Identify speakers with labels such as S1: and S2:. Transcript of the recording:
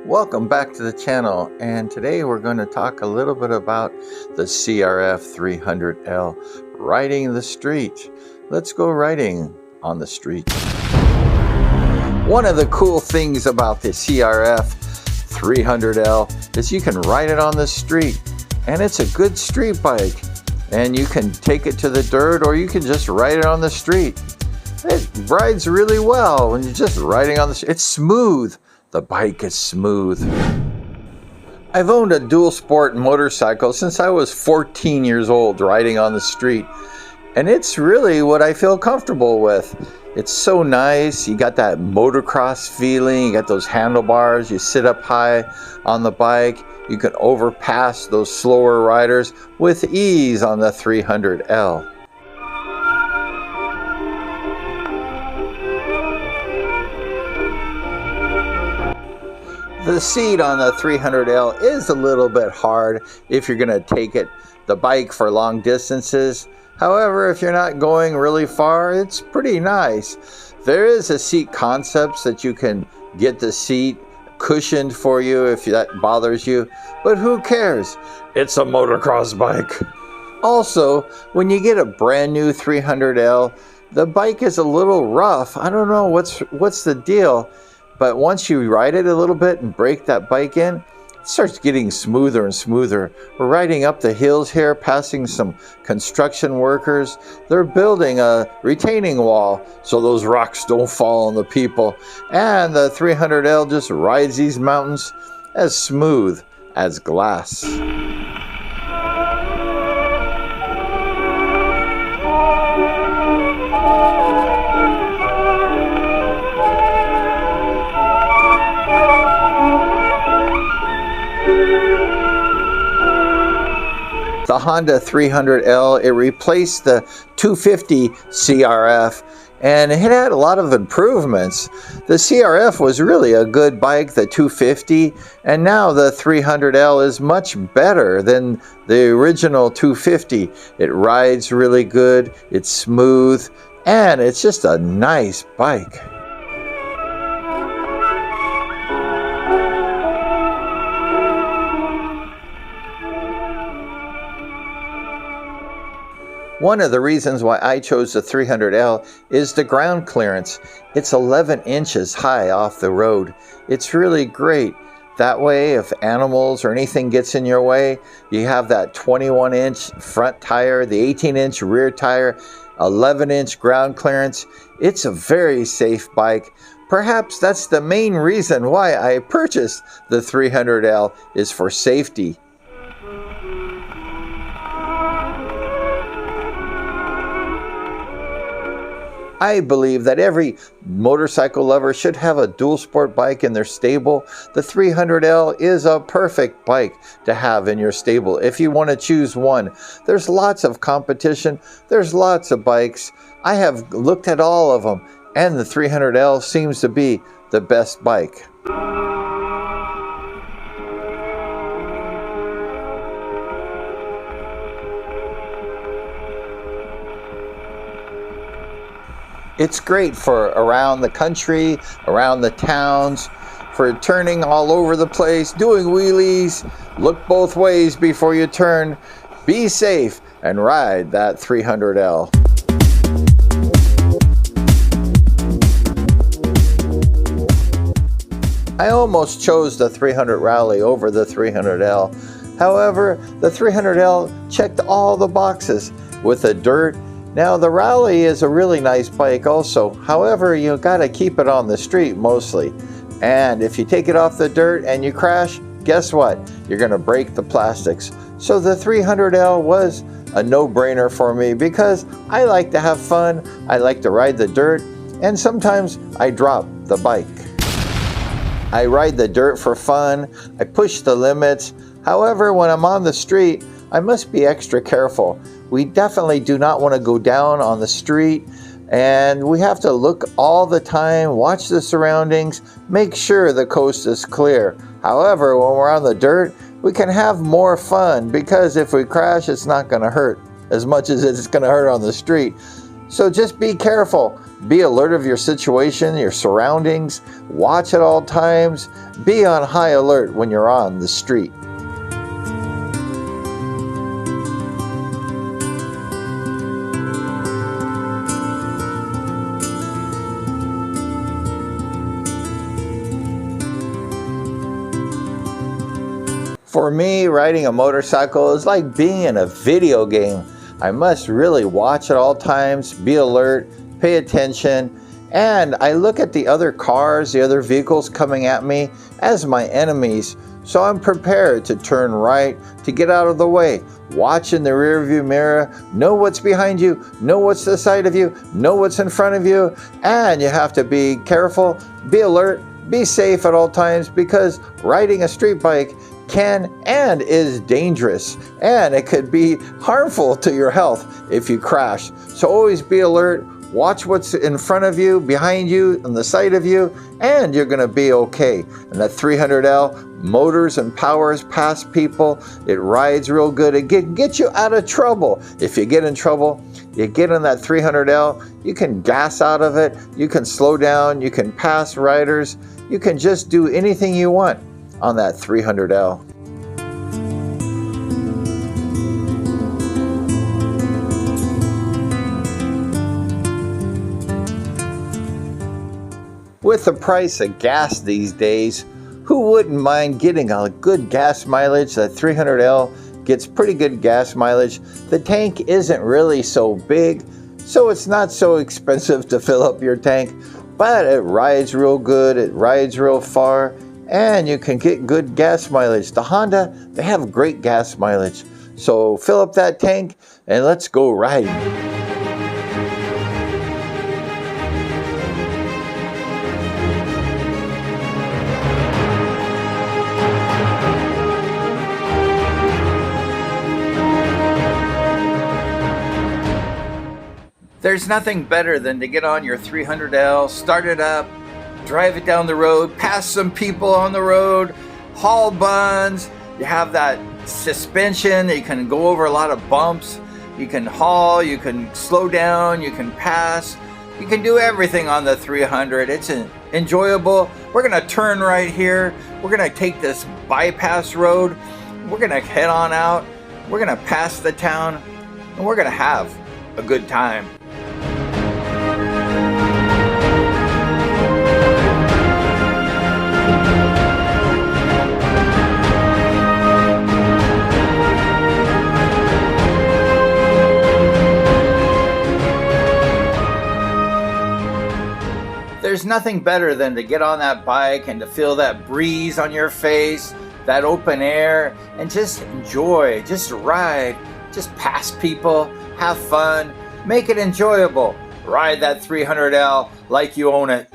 S1: Welcome back to the channel, and today we're going to talk a little bit about the CRF 300L, riding the street. Let's go riding on the street. One of the cool things about the CRF 300L is you can ride it on the street, and it's a good street bike, and you can take it to the dirt or you can just ride it on the street. It rides really well when you're just riding on the street. It's smooth. The bike is smooth. I've owned a dual sport motorcycle since I was 14 years old, riding on the street. And it's really what I feel comfortable with. It's so nice. You got that motocross feeling. You got those handlebars. You sit up high on the bike. You can overpass those slower riders with ease on the 300L. The seat on the 300L is a little bit hard if you're going to take the bike for long distances. However, if you're not going really far, it's pretty nice. There is a seat concepts that you can get the seat cushioned for you if that bothers you, but who cares? It's a motocross bike. Also, when you get a brand new 300L, the bike is a little rough. I don't know what's the deal. But once you ride it a little bit and break that bike in, it starts getting smoother and smoother. We're riding up the hills here, passing some construction workers. They're building a retaining wall so those rocks don't fall on the people. And the 300L just rides these mountains as smooth as glass. The Honda 300L, it replaced the 250 CRF, and it had a lot of improvements. The CRF was really a good bike, the 250, and now the 300L is much better than the original 250. It rides really good, it's smooth, and it's just a nice bike. One of the reasons why I chose the 300L is the ground clearance. It's 11 inches high off the road. It's really great. That way, if animals or anything gets in your way, you have that 21-inch front tire, the 18-inch rear tire, 11-inch ground clearance. It's a very safe bike. Perhaps that's the main reason why I purchased the 300L, is for safety. I believe that every motorcycle lover should have a dual sport bike in their stable. The 300L is a perfect bike to have in your stable if you want to choose one. There's lots of competition. There's lots of bikes. I have looked at all of them, and the 300L seems to be the best bike. It's great for around the country, around the towns, for turning all over the place, doing wheelies. Look both ways before you turn. Be safe and ride that 300L. I almost chose the 300 Rally over the 300L. However, the 300L checked all the boxes with the dirt. Now, the Rally is a really nice bike also. However, you gotta keep it on the street mostly. And if you take it off the dirt and you crash, guess what? You're gonna break the plastics. So the 300L was a no-brainer for me because I like to have fun, I like to ride the dirt, and sometimes I drop the bike. I ride the dirt for fun, I push the limits. However, when I'm on the street, I must be extra careful. We definitely do not want to go down on the street, and we have to look all the time, watch the surroundings, make sure the coast is clear. However, when we're on the dirt, we can have more fun because if we crash, it's not going to hurt as much as it's going to hurt on the street. So just be careful. Be alert of your situation, your surroundings. Watch at all times. Be on high alert when you're on the street. For me, riding a motorcycle is like being in a video game. I must really watch at all times, be alert, pay attention, and I look at the other cars, the other vehicles coming at me as my enemies. So I'm prepared to turn right, to get out of the way. Watch in the rear view mirror, know what's behind you, know what's to the side of you, know what's in front of you, and you have to be careful, be alert, be safe at all times, because riding a street bike can and is dangerous, and it could be harmful to your health if you crash. So always be alert, watch what's in front of you, behind you, on the side of you, and you're gonna be okay. And that 300L motors and powers past people. It rides real good. It can get you out of trouble. If you get in trouble, you get on that 300L, you can gas out of it, you can slow down, you can pass riders, you can just do anything you want on that 300L. With the price of gas these days, who wouldn't mind getting a good gas mileage? That 300L gets pretty good gas mileage. The tank isn't really so big, so it's not so expensive to fill up your tank, but it rides real good, it rides real far, and you can get good gas mileage. The Honda, they have great gas mileage. So fill up that tank and let's go riding. There's nothing better than to get on your 300L, start it up, drive it down the road, pass some people on the road, haul buns. You have that suspension that you can go over a lot of bumps. You can haul, you can slow down, you can pass. You can do everything on the 300. It's enjoyable. We're gonna turn right here. We're gonna take this bypass road. We're gonna head on out. We're gonna pass the town, and we're gonna have a good time. There's nothing better than to get on that bike and to feel that breeze on your face, that open air, and just enjoy, just ride, just pass people, have fun, make it enjoyable. Ride that 300L like you own it.